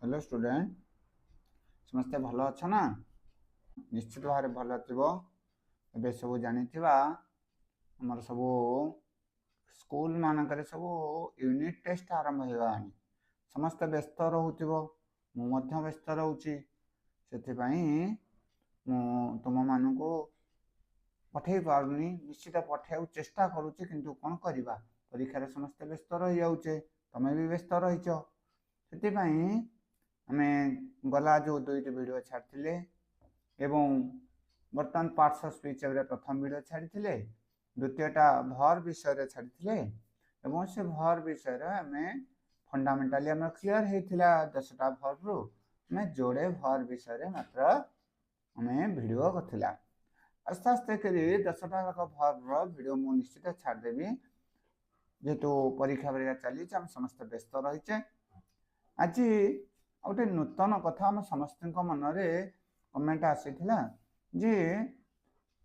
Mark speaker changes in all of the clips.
Speaker 1: Hello student समस्ते भल अच्छ ना निश्चित भाव भल थो ए सब जानिथिबा हमर सब स्कूल मानक सब यूनिट टेस्ट आरंभ होगानी समस्त व्यस्त रोथिबो मु मध्य व्यस्त रहउची सेथिपाई मु तुम मानकु पठेई पारुनी निश्चित पठेउ चेष्टा करूची किंतु कोन करिबा परीक्षा रे समस्त व्यस्त रहि जाउचे तमे भी व्यस्त रहिचो सेथिपाई आमे गला जो दुईटी वीडियो छाड़थिले एवं बर्तमान पार्ट्स ऑफ स्पीच रे प्रथम वीडियो छाड़थिले द्वितीयटा भर विषय रे छाड़थिले एवं से भर विषय रे आमे फंडामेंटली आमे क्लियर हेथिला 10टा भर रु आमे जोड़े भर विषय रे मात्र आमे वीडियो करथिला आस्ते आस्ते करी 10टा भर रो वीडियो मु निश्चित छाड़ देबी जेतु परीक्षा बरिया चली हम समस्त व्यस्त रहिचे आज गोटे नूतन कथा आम समस्त मन कमेंट आसीथिला जे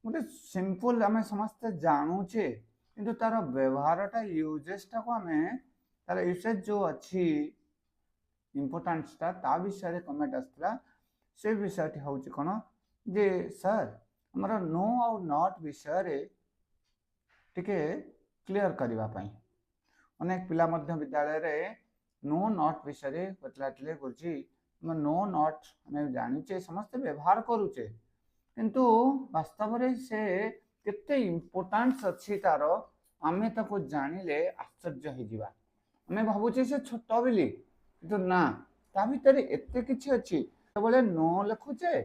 Speaker 1: गोटे सिंपल आम समस्ते जानूचे किंतु तार व्यवहारटा यूजेसटा को आम तार यूसेज जो अच्छी इम्पोर्टान्सटा ता विषय कमेंट आसला से विषयटी हूँ कौन जे सर आमर नो आउ नॉट विषय टिके क्लियर करने अनेक पिला विद्यालय रे नो नॉट विषय पचलाटिले गुरुजी नो नॉट आम जानुचे समस्त व्यवहार करुचे किंतु वास्तव रे से केते इम्पोर्टेंस अच्छी तार आमे ताको जानिले आश्चर्य हो जिबा आमे भाबुचे से छोट बिली किंतु ना ता भीतर एते किछि अछि बोले नो लिखुचे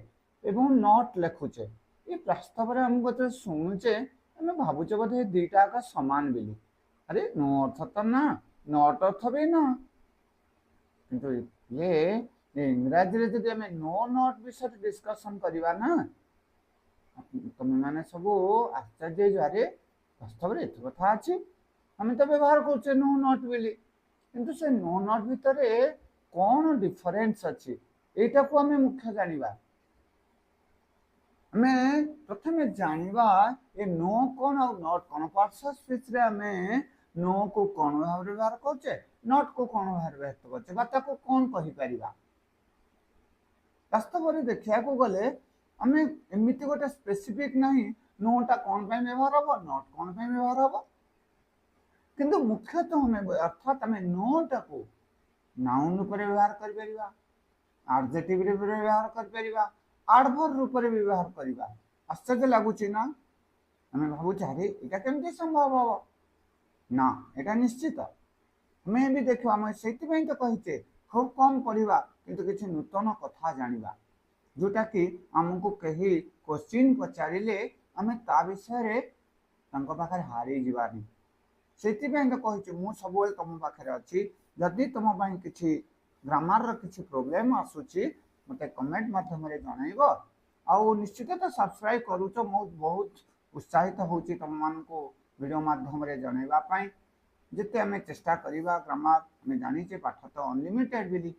Speaker 1: एवं नॉट लिखुचे ये वास्तव रे हम गते सुनुचे आमे भाबुचे बोधे दुईटा का समान बिली अरे नो अर्थ तो ना नॉट अर्थ भी ना किंतु ये इंग्राजी रे जदि आमे नो नॉट विषय डिस्कशन करिवा ना तुम माने सब आश्चर्य जारे वास्तव रे एत कथा अछि हम तो व्यवहार करछे नो नॉट बिली किंतु से नो नॉट भीतर कौन डिफरेंस अछि एटा को हमें मुख्य जानिबा हमें प्रथमे जानिबा ए नो कौन और नॉट कौन पार्ट्स ऑफ स्पीच रे हमें नो को कौन भाव व्यवहार करछे नॉट को कौन भाव व्यक्त करछे बा ताको कौन कहि परिबा वास्तव रे देखिया को गले हमें एमिति गोटे स्पेसिफिक नहीं नोटा कौन पे व्यवहार हबो नॉट कौन पे व्यवहार हबो किंतु मुख्यतः हमें अर्थात हमें नोटा को नाउन रूप रे व्यवहार कर परिबा एडजेक्टिव रे व्यवहार कर परिबा एडवर्ब रूप रे व्यवहार करिबा आश्चर्य लागुची ना हमें भाबु अरे एटा केमति संभव हबो ना एटा निश्चित हमें भी देखो हम सेति पई तो कहिचे खूब कम पढ़िबा किंतु किछि नूतन कथा जानिबा जोटा कि हमको कही क्वेश्चन पचारिले आमे ता विषय रे तांको पाखर हारी जीवानी सेति पई तो कहिछु मु सब तुम पाखरे अछि जदि तुम पई किछि ग्रामर रो किछि प्रॉब्लम आसुची मते कमेंट माध्यम रे जणाइबो आ निश्चित तो सब्सक्राइब करूचो मु बहुत उत्साहित होची तुम मान को वीडियो माध्यम रे जणाइबा पई जिते आम चेष्टा करवा ग्रामर आम जानी पाठ तो अनलिमिटेड बिली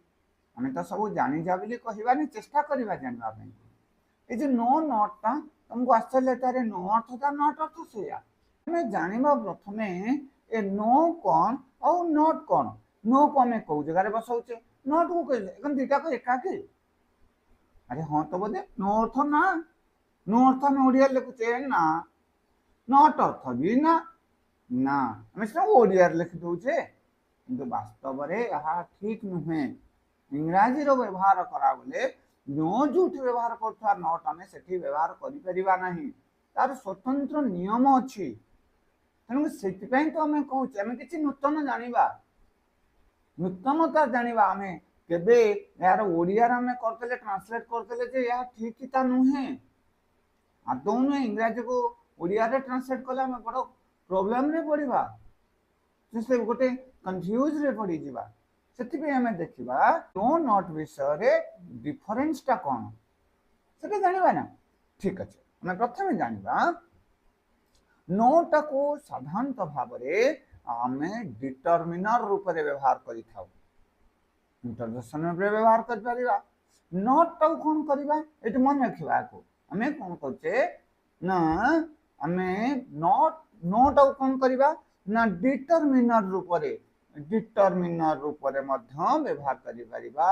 Speaker 1: आम तो सब जानी जा बोली कहबानी चेष्टा करवा जानवाई ये जो नो नॉटा तुमको आश्चर्य तारे नो अर्थ था नॉट अर्थ से आम जाना प्रथमे ए नो कौन और नॉट कौन नो को आम कौ जगह बसाऊे नॉट को कह दुटा को एकाकी अरे हाँ तो बोधे नो अर्थ ना नो अर्थ आम ओडिया लिखुचे ना नॉट अर्थ भी ना ना आम सब ओडिया लिखि दौचे किंतु वास्तव रे यह ठीक नुहे इंग्राजी रो व्यवहार करा बोले नो जोठी व्यवहार करथवा नॉट आमे सेठी व्यवहार करि परिबा नाही तार स्वतंत्र नियम अछि तनु सेति पई तो आमे कहूचे आमे किछि नूतन जानिबा नूतनता जानिबा आमे केबे यार ओडिया रे आमे करतले ट्रांसलेट करतले जे या ठीक ही ता नुहे आ दोनो इंग्राजी को ओडिया रे ट्रांसलेट कला आमे बड़ प्रॉब्लम रे पड़िबा जैसे गोटे कंफ्यूज रे पड़ी जिबा सेति पे हमें देखिबा नो नॉट विषय रे डिफरेंस ता कोन सेटा जानिबा ना ठीक अछि हमें प्रथमे जानिबा नो टा को साधारणतः भाव रे हमें डिटरमिनर रूप रे व्यवहार करि थाउ इंटरजेक्शन रे व्यवहार कर परिबा नॉट टा कोन करिबा एत मन रखिबा को हमें कोन करछे ना हमें नॉट नोट कौन करवा ना डिटरमिनर रूप रे व्यवहार करि परिबा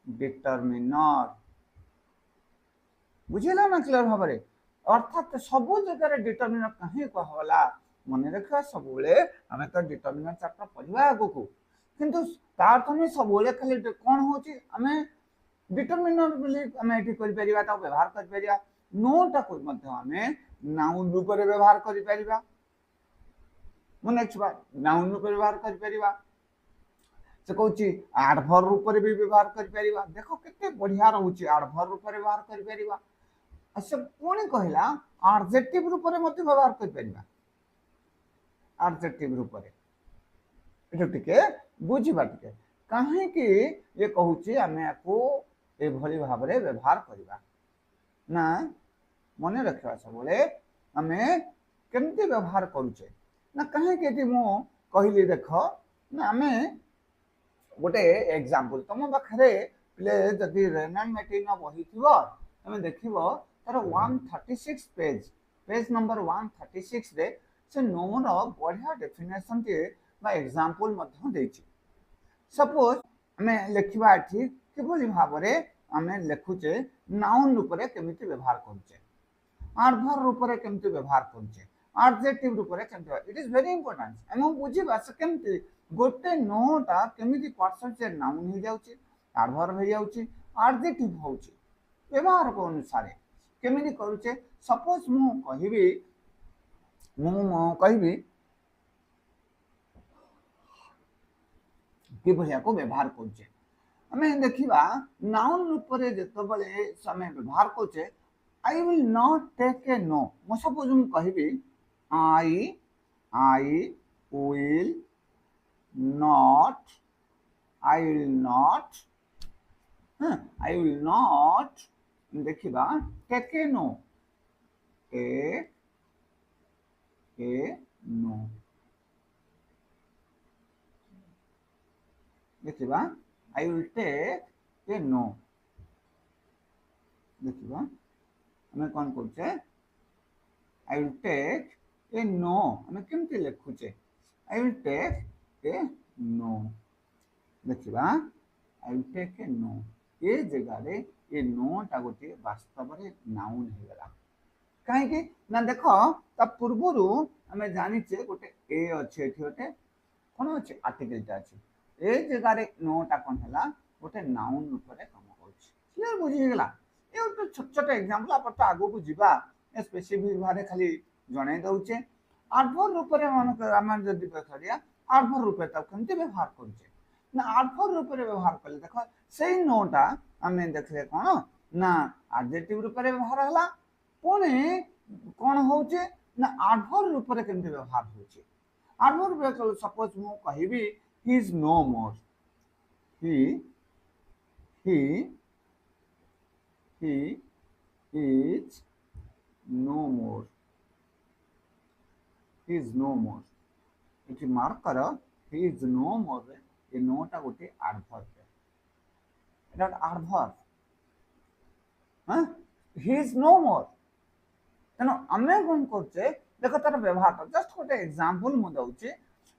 Speaker 1: डिटरमिनर बुझेला ना क्लियर भाव में अर्थात सब जगह डिटरमिनर कहीं कहला मन रखा सब आम तो डिटरमिनर चैप्टर पढ़ा आग को किंतु तार तो सब खाली कौन होची आम डिटरमिनर बोली आम ये व्यवहार कर नोटा को आम नाउन रूप में व्यवहार कर मन रखा नाउन रूप व्यवहार कर से कौन आडभर रूप में भी व्यवहार कर देख के बढ़िया रोचे आडभर रूप में व्यवहार कर से पुणी कहला एडजेक्टिव रूप में व्यवहार कर एडजेक्टिव रूप में टिके बुझा टिके कहीं ये कहूँ आम आपको ये भाव में व्यवहार करवा ना मन रखा सब आम केमती व्यवहार करुचे ना कहीं कहली देख ना आम गोटे एग्जांपल तुम पाखे पे जदि रेनाल्ड मैटिन बही थी तुम देख तार 136 पेज नंबर 136 रे से नो बढ़िया डेफिनेशन टे एग्जांपल सपोज आम लिखा ये किभली भाव में आम लिखुचे नाउन रूप में केमिति व्यवहार करुचे एडवर्ब रूप में केमिति व्यवहार करुचे एडजेक्टिव रूप में केमिति इट इज वेरी इंपोर्टेंट एम बुझा से केमिति गोटे नोटा केमिति परसेंटेज नाउन हो जाउची एडवर्ब हो जाउची एडजेक्टिव होउची व्यवहार को अनुसार केमिति करूचे सपोज मु कहिबी कि भलिया को व्यवहार करूचे आमे देखिबा नाउन रूप में जेतबले समय व्यवहार करूचे I will not take a no more suppose मु कहिबी I will not I will not देखिबा take a no take a no देखिबा I will take a no देखिबा हमें कौन करछे I will take a no हमें केमती लिखुचे I will take a no देखिबा I will take a no ये जगह रे ये नो टा गोटे वास्तव रे नाउन हे गला काहे कि ना देखो ता पूर्वरु हमें जानि छे गोटे ए अच्छे एठी गोटे कोन अच्छे आर्टिकल टा अछि ए जगह रे नो टा कोन हला गोटे नाउन रूप रे काम करछि क्लियर बुझि गेला ए गोटे छोट छोट एग्जांपल आप तो आगो को जीवा स्पेसिफिक भारे खाली जणाई दउचे एडवर्ब रूप रे मन हम जदि पखरिया एडवर्ब रूप रे तब केमते व्यवहार करछे ना एडवर्ब रूप रे व्यवहार करले देखो सेही नोटा हमें देखले कोन ना एडजेक्टिव रूप रे व्यवहार हला पुणी कोन होचे ना एडवर्ब रूप रे केमते व्यवहार होचे एडवर्ब रे सपोज मु कहिबी ही इज नो मोर ही is no more he is no more इति मार्क कर he is no more ये नोटा गोटे एडवर्ब एटा एडवर्ब हां he is no more तनो आमे कोन करछे देखो तार व्यवहार जस्ट गोटे एग्जांपल मु दउचे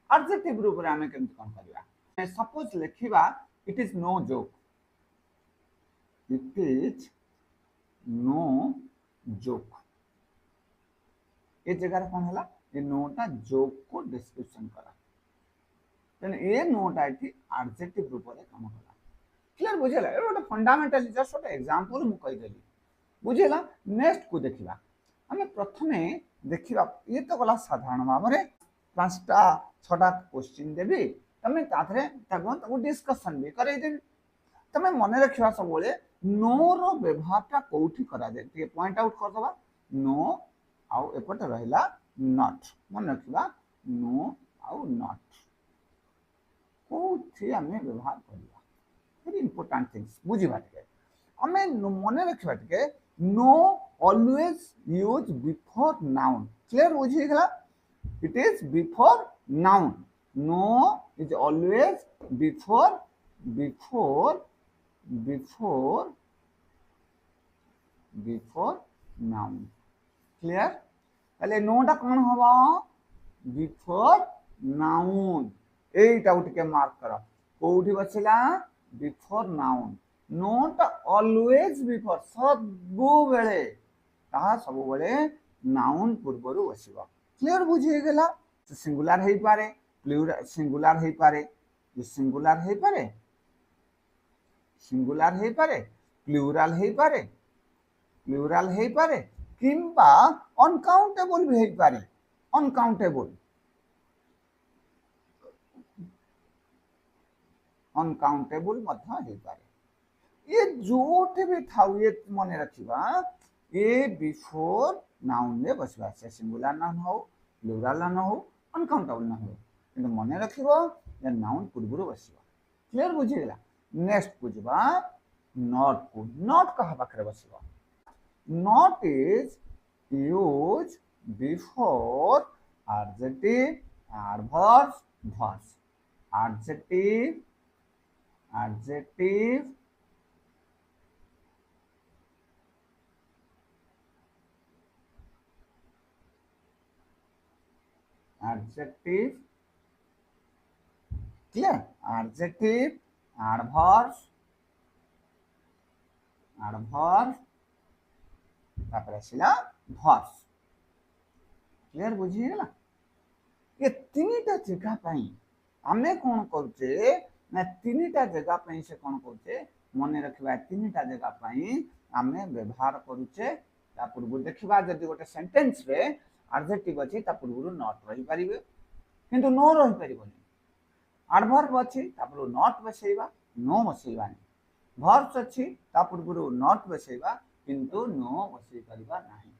Speaker 1: एडजेक्टिव रूप रे आमे केमति कोन करबा सपोज लिखिबा it is no joke it is no joke ये जगह कौन है ये नोटा जोक को डिस्क्रिप्शन करा तेने ये नोटा इति एडजेक्टिव रूप में काम करा क्लियर बुझेला ए गोटे फंडामेंटली जस्ट गोटे एग्जांपल मु कहि देली बुझेला नेक्स्ट को देखिबा हमें प्रथमे देखिबा ये तो गला साधारण भाव में पांचटा छटा क्वेश्चन देबी तमे ताथरे ताको डिस्कशन भी करै देबी तमे मने रखिबा सब बोले नो रो व्यवहारटा कोठी करा जाय ते पॉइंट आउट कर दबा नो आउ एपट रहिला नॉट मन रखिबा नो आउ नॉट कोठी हमें व्यवहार करबा वेरी इंपोर्टेंट थिंग्स बुझिबा के हमें मन रखिबा के no always use before noun clear बुझि गेला it is before noun no is always before noun clear पहले नोटा कौन हवा बिफोर नाउन एटा उठ के मार्क कर कोठी बचला before noun note always before सबु बेले ताहा सबु बेले नाउन पूर्वरु बसिबो क्लियर बुझी गेला सिंगुलर हे पारे प्लूरल सिंगुलर हे पारे ये सिंगुलर हे पारे सिंगुलर हे पारे प्लूरल हे पारे किंबा अनकाउंटेबल भी हे पारे अनकाउंटेबल मध्य हे पारे ये जोटे भी थाउ ये मन रखिबा ए बिफोर नाउन रे बसबा से सिंगुलर नाउन हो प्लूरल नाउन हो अनकाउंटेबल नाउन हो किंतु मन रखिबो ये नाउन पूर्वरु बसिबा क्लियर बुझी गेला नेक्स्ट बुझबा नॉट को नॉट कहा पाखरे बसिबा not is use before adjective adverbs verbs adjective adjective adjective clear adjective adverbs तापर आसिला verbs क्लियर बुझी गेला ये तीनटा जगह पई आमे कोन करछे ना तीनटा जगह पई से कोन करछे मने रखबा तीनटा जगह पई आमे व्यवहार करूछे ता पूर्व देखबा जदि गोटे सेंटेंस रे एडजेक्टिव अछि ता पूर्व नॉट रही परिबे किंतु नो रही परिबोनी एडवर्ब अछि ता पूर्व नॉट बसेबा नो बसेबानी वर्ब्स अछि ता पूर्व नॉट बसेबा किंतु नो बसे परिबा नाही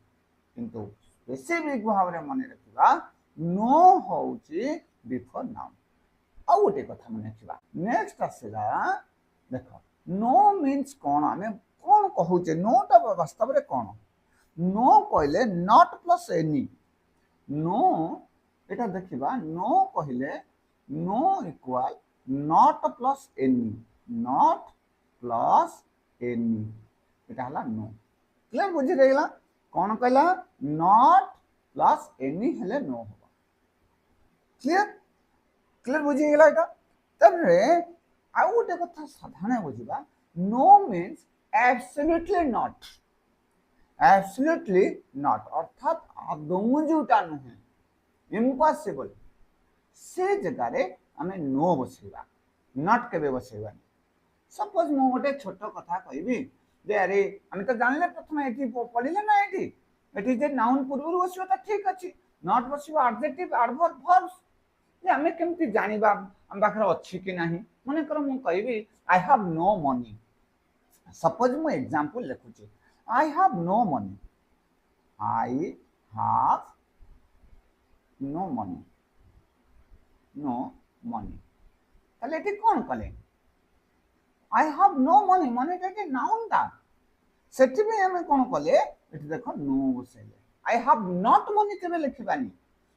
Speaker 1: किंतु स्पेसिफिक भाव रे मने रखिबा नो होउची बिफोर नाउन आ गोटे कथा मने रखिबा नेक्स्ट आसेला देखो नो मीन्स कोन आमे कोन कहूचे नो ता वास्तव रे कोन नो कहले नॉट प्लस एनी नो एटा देखिबा नो कहले no equal not plus any एटा हला नो क्लियर बुझी गेला कौन कहला नॉट प्लस एनी हेले नो होबा क्लियर बुझी गेला एटा तब रे आ गोटे कथा साधारण बुझिबा नो मीन्स एब्सोल्युटली नॉट अर्थात आदौ जोटा नुहे इम्पॉसिबल से जगह रे हमें नो बसेबा नॉट केबे बसेबा सपोज मो गोटे छोट कथा कहबी जे अरे हम तो जानले प्रथम एठी पढिले ना एठी जे नाउन पूर्व बसिबा त ठीक अछि नॉट बसिबा एडजेक्टिव एडवर्ब वर्ब्स जे हमें केमति जानिबा हम बाखर अछि कि नाही माने कर मु कहबी I have no money suppose मु एग्जांपल लिखुची I have no money I have no money ताले एठी कोन कले I have no money money के नाउन दा सेठी में हमें कोन कले एठी देखो नो बसेले आई हैव नॉट मनी केबे लिखिबानी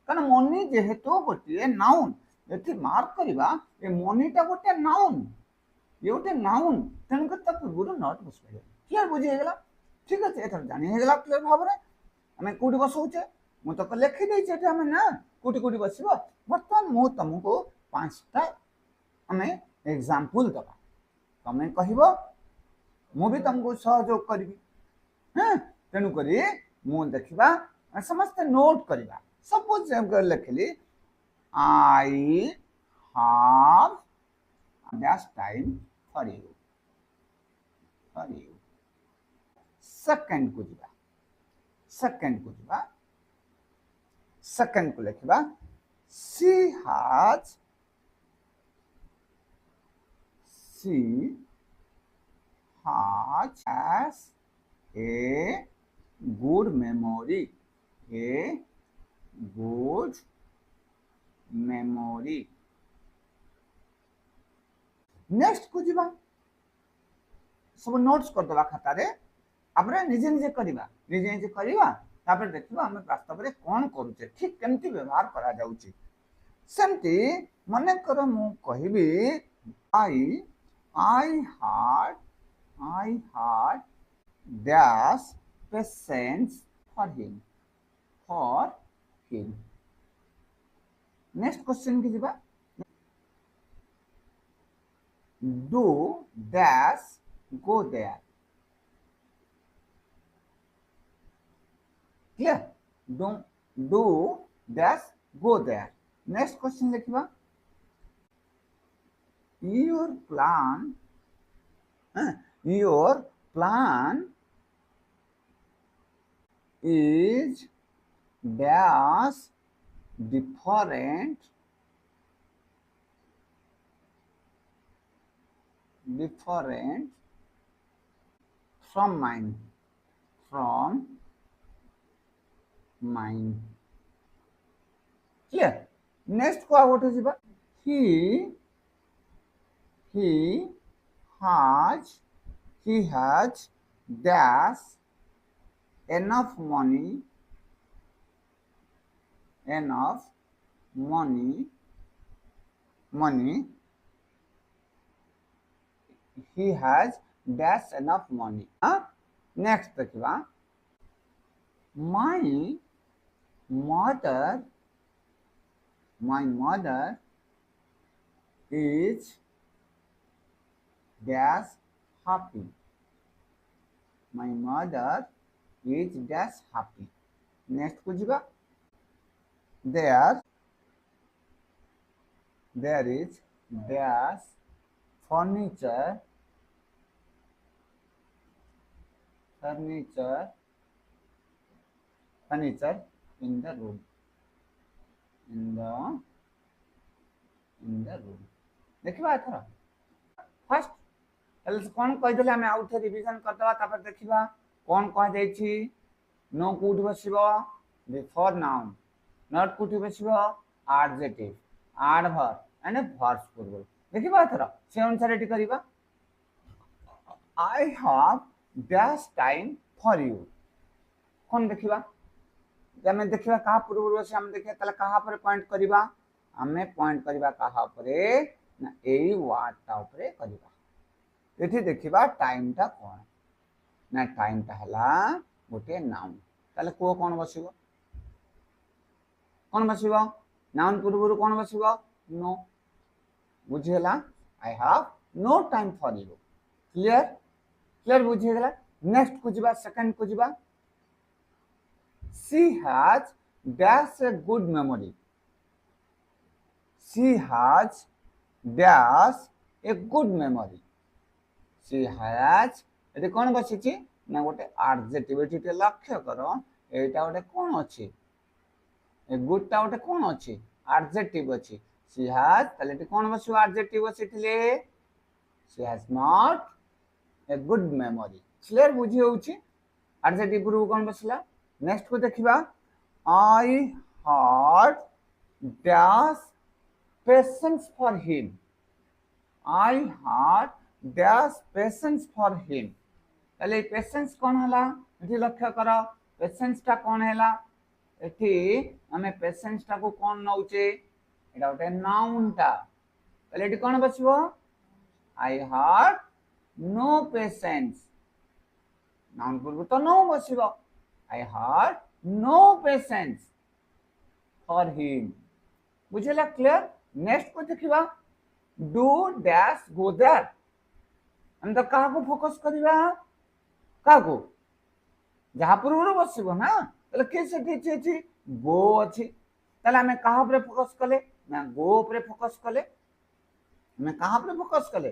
Speaker 1: कारण मनी जेहेतु गोटे नाउन एठी मार्क करबा ए मनीटा गोटे नाउन ये गोटे नाउन तन कर तक गुरु नॉट बसबे क्लियर बुझी गेला ठीक अछि एथर जानि गेला क्लियर भाव रे हमें कोडी बसौचे मु तो लिखि दै छै हमें ना कोडी कोडी बसिबो वर्तमान मु तुमको पांचटा हमें एग्जांपल दबा तमें कहबो मु भी तुमको सहयोग करबी हां तेनु करी मु देखिबा समस्त नोट करबा सपोज हम लिखली I have dash time for you second को दिबा सेकंड को लिखबा she has a good memory next को जीवा सब नोट्स कर दबा खाता रे आपरे निजे निजे करिवा तापर देखिबा हम वास्तव रे कोन करूचे ठीक केमती व्यवहार करा जाउची सेमती मने कर मु कहिबी I had dash patience for him next question की जीवा do dash go there. Clear? Don't do dash go there. Next question लिखिबा. Your plan is dash different from mine. Clear? Next को आउट हो जिबा. He has dash enough money he has dash enough money. Next देखिबा. My mother is dash happy. My mother is dash happy. Next को जिबा. There is dash furniture in the room. देखिबा एथरा. First else कोन कहि देले हमें out revision कर दवा. तापर देखिबा कोन कह जाय छी. नो कुड बसिबो बिफोर नाउन. नॉट कुड बसिबो एडजेक्टिव, एडवर्ब एंड वर्ब्स पूर्व. देखिबा एथरा से अनुसार एटी करिबा. I have dash time for you. कोन देखिबा. जमे देखिबा कहा पूर्व से हम देखिए तले कहा पर पॉइंट करिबा. हमें पॉइंट करिबा कहा परे ना एई वर्ड ता ऊपर करिबा. एठी देखिबा टाइम ता कोन ना. टाइम ता हला गोटे नाउन. तले को कोन बसिबो. नाउन पूर्व कोन बसिबो. नो. बुझियला. I have no time for you. Clear बुझियला. नेक्स्ट को जिबा. सेकंड को जिबा. She has dash a good memory. She has dash a good memory. She has एटी कोन बसिछि ना गोटे एडजेक्टिव. एटी लक्ष्य करो एटा गोटे कोन अछि. ए गुड ता गोटे कोन अछि एडजेक्टिव अछि. She has तले एटी कोन बसिबो एडजेक्टिव बसिथिले. She has not a good memory. Clear बुझि होउछि. एडजेक्टिव पूर्व कोन बसिला. नेक्स्ट को देखिबा. I had dash patience for him. I had dash patience for him. तले पेशेंस कोन हला. एठी लक्ष्य करो पेशेंस ता कोन हला. एठी हमें पेशेंस ता को कोन नउचे. एटा गोटे नाउन ता. तले एठी कोन बसिबो. I had no patience. Noun पूर्व तो नो बसिबो. I had no patience for him. बुझिला. क्लियर. नेक्स्ट को देखिबा. Do dash go there. हम तो कहा को फोकस करिबा. कहा को जहा पूर्व बसिबो ना. तले के से छी गो अछि. तले हमें कहा पर फोकस कले ना गो पर फोकस कले. हमें कहा पर फोकस कले.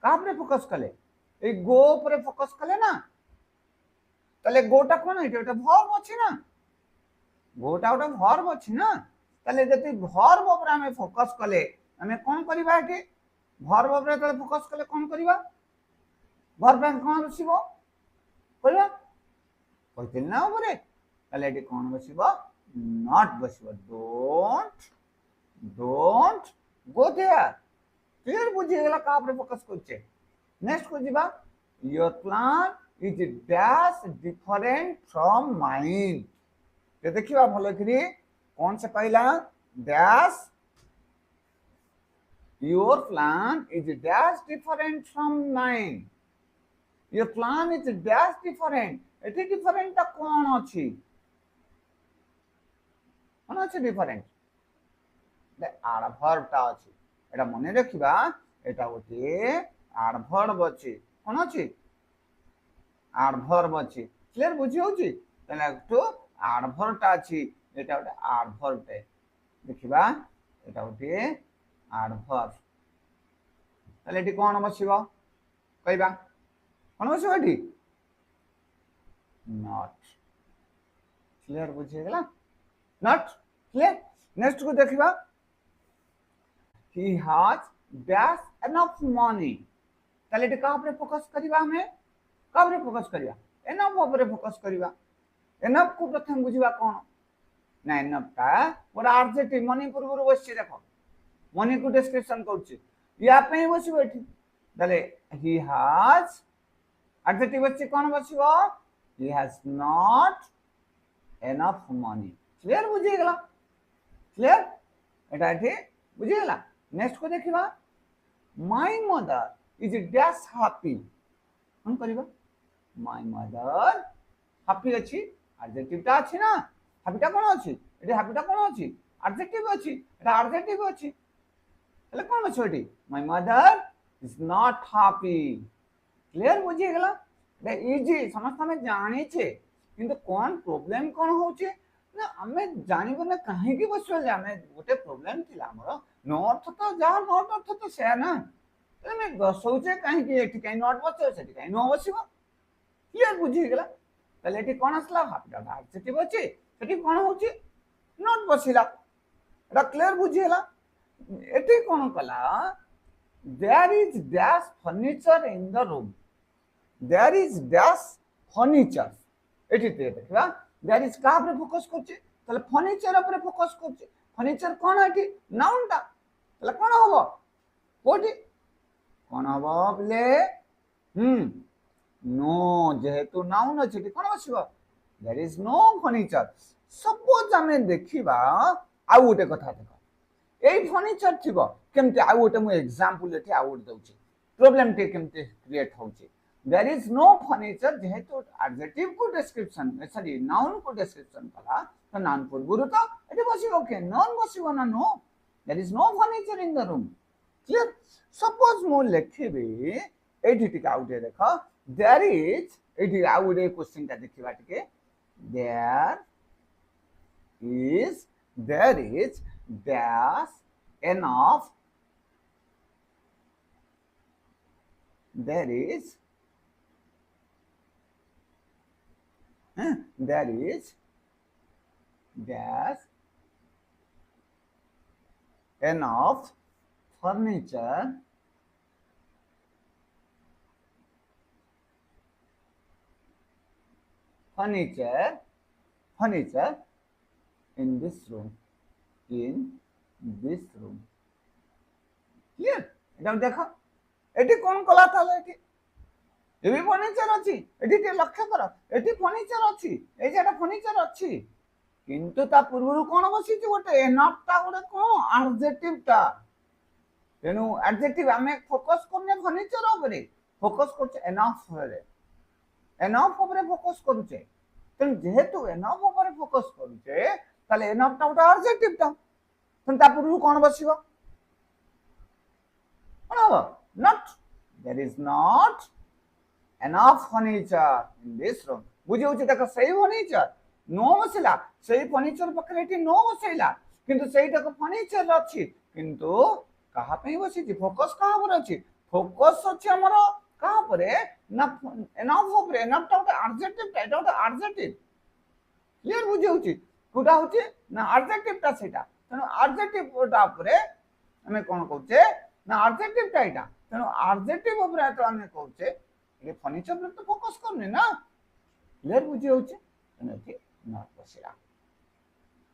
Speaker 1: कहा पर फोकस कले. ए गो पर फोकस कले ना. तले गोटा कोन है. एटा वर्ब अछि ना. गोटा गोटा वर्ब अछि ना. तले जति वर्ब पर हमें फोकस कले हमें कोन करिबा. एठी वर्ब पर तले फोकस कले कोन करिबा. वर्ब पे कोन बसिबो करिबा. कहितिल ना ऊपरे. तले एठी कोन बसिबो. नॉट बसिबो. Don't go there. क्लियर बुझि गेला का पर फोकस करछे. नेक्स्ट को जिबा. Your plan is dash different from mine. ये देखिबा भलो करी कौन से पहला dash. Your plan is dash different from mine. Your plan is dash different. एठी different ता कोन अछि. कोन अछि different. ले आर verb ता अछि. एटा मने रखिबा. एटा होते adverb अछि कोन अछि adverb अछि क्लियर बुझी होची तने तो adverb ता अछि एटा उटे adverb टे देखिबा एटा उटे adverb ताले एटी कोन बसिबो कहबा कोन बसिबो एटी not क्लियर बुझी गेला not clear next को देखिबा he has dash enough money ताले एटी का ऊपर फोकस करिबा हमें का ऊपर फोकस करिबा enough ऊपर फोकस करिबा enough को प्रथम बुझिबा कोन ना enough ता और adjective मनी पूर्व बसि देखो मनी को डिस्क्रिप्शन करछि या पे बसिबो एठी ताले he has adjective बसि कोन बसिबो he has not enough money clear बुझी गेला क्लियर एटा एठी बुझी गेला नेक्स्ट को देखिबा my mother is dash happy कोन करिबा my mother happy अछि adjective ता अछि ना happy ता कोन अछि एठी happy ता कोन अछि adjective अछि एटा adjective अछि એટલે કોણ બચ્યો એટી my mother is not happy clear बुझी गेला ए इजी समस्त हमें जानि छे किंतु कोन प्रॉब्लम कोन होचे ना हमें जानि बने काहे की बसो जे हमें गोटे प्रॉब्लम थिला हमरो नॉट तो जा नॉट अर्थ तो से ना ए मैं बसौचे काहे की एटी काहे नॉट बसो सेटी काहे नो बसिबो क्लियर बुझी गेला तले एटी कोन असला हापटा एडजेक्टिव अछि सेटी कोन होची नॉट बसिला एटा क्लियर बुझी गेला एटी कोन कला there is dash furniture in the room there is dash furniture eighty ते देखबा there is का ऊपर फोकस करछि तले फर्नीचर ऊपर फोकस करछि फर्नीचर कोन एटी नाउन ता तले कोन होबो कोठी कोन होबो बले नो जेहेतु नाउन अछि कोन बसिबो there is no furniture suppose हमें देखिबा आ उटे कथा देखो एई फर्नीचर थिबो केमते आ उटे मु एग्जांपल एठी आ उटे दउछि प्रॉब्लम टे केमते क्रिएट होउछि there is no furniture जेहेतु एडजेक्टिव को डिस्क्रिप्शन सॉरी नाउन को डिस्क्रिप्शन कला तो नाउन पूर्वरु तो एठी बसिबो के नाउन बसिबो ना no there is no furniture in the room clear suppose मु लिखिबी एठी टिका आउटे देखो there is एठी आउटे क्वेश्चन ता देखिबा टिके there is dash enough there is dash enough furniture in this room clear एटा देखो एटी कोन कला थाले एटी एबी फर्नीचर अछि एटी ते लक्ष्य करो एटी फर्नीचर अछि ए जेटा फर्नीचर अछि किंतु ता पूर्वरु कोन बसी छि गोटे एनफ ता गोटे कोन एडजेक्टिव ता तेनु एडजेक्टिव हमें फोकस करने फर्नीचर ऊपर फोकस करछ एनफ ऊपर फोकस करूचे तेनु जेहेतु एनफ ऊपर फोकस करूचे ताले एनफ ता गोटे एडजेक्टिव ता तेनु ता पूर्वरु कोन बसिबो कोन हो not there is not enough furniture in this room बुझे होची तक सही फर्नीचर नो बसिला सही फर्नीचर पकरे एटी नो बसैला किंतु सहीटा को फर्नीचर अछि किंतु कहा पे बसी छी फोकस कहा पर अछि फोकस अछि हमरो कहा पर ना एनफ ऊपर एनफ ता एडजेक्टिव ता एडजेक्टिव क्लियर बुझे होची कोटा होची ना एडजेक्टिव ता सेटा तनो एडजेक्टिव कोटा ऊपर हमें कोन कहउचे ना एडजेक्टिव ता एटा तनो एडजेक्टिव ऊपर तो हमें कहउचे ये फर्नीचर पर तो फोकस करने ना क्लियर बुझी होचे तने ठीक नॉट बसिला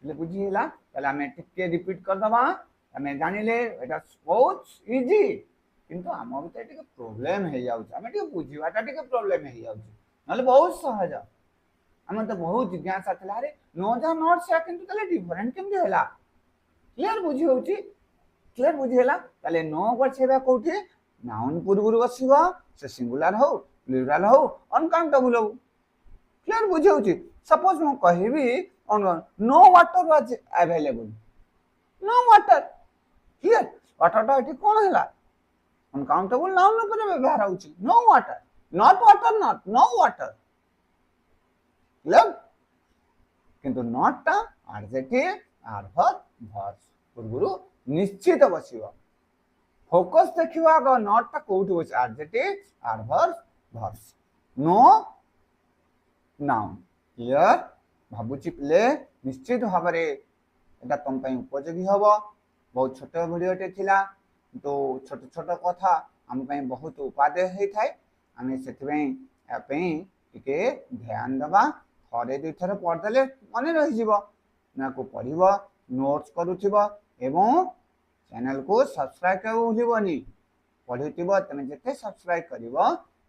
Speaker 1: ले बुझी होला तले हमें टिके रिपीट कर दबा हमें जानिले एटा बहुत इजी किंतु हम भीतर टिके प्रॉब्लम हे जाउछ हमें टिके बुझीवाटा टिके प्रॉब्लम हे जाउछ नले बहुत सहज हमें तो बहुत जिज्ञासा थला रे नो जा नॉट से किंतु तले डिफरेंट केमदे होला क्लियर बुझी होची क्लियर बुझी होला तले नो बछेबा कोठी नाउन पूर्वरु बसिबा से सिंगुलर हो प्लुरल हो अनकाउंटेबल हो क्लियर बुझी होची सपोज मु कहिबी no water was available no water clear water टा एठी कोन हैला अनकाउंटेबल नाउन ऊपर व्यवहार होउची no water not water not no water clear किंतु नॉट टा एडजेक्टिव एडवर्ब वर्ब्स पूर्वरु निश्चित बसिबो फोकस देखिबा आग नॉट टा कोउठ बस adjective adverb verbs no noun clear भाबुची प्ले निश्चित भाव एटा तुम उपयोगी हम बहुत छोट भिडियोटे थिला तो छोट छोट कथा आम बहुत उपादेय होता है आम से ध्यान दबा थे दुई थर पढ़दे मन रही को पढ़ नोट्स करुव एवं चैनल को सब्सक्राइब कर भूलनी पढ़ुव तुम जिते सब्सक्राइब कर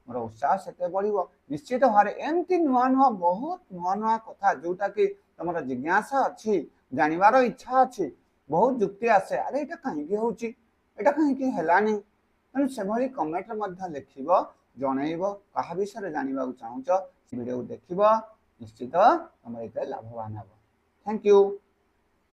Speaker 1: मोर उत्साह से बढ़ निश्चित भाव एमती नुआ नुआ बहुत नुआ नुआ कथा जोटा कि तुम जिज्ञासा अच्छी जानवर इच्छा अच्छी बहुत जुक्ति आसे अरे ये कहीं होची कहीं हेलानी तेणु से भाई कमेंट लिख जनइब क्या विषय जानवा चाहूच वीडियो देख निश्चित तुम ये लाभवान हे थैंक यू।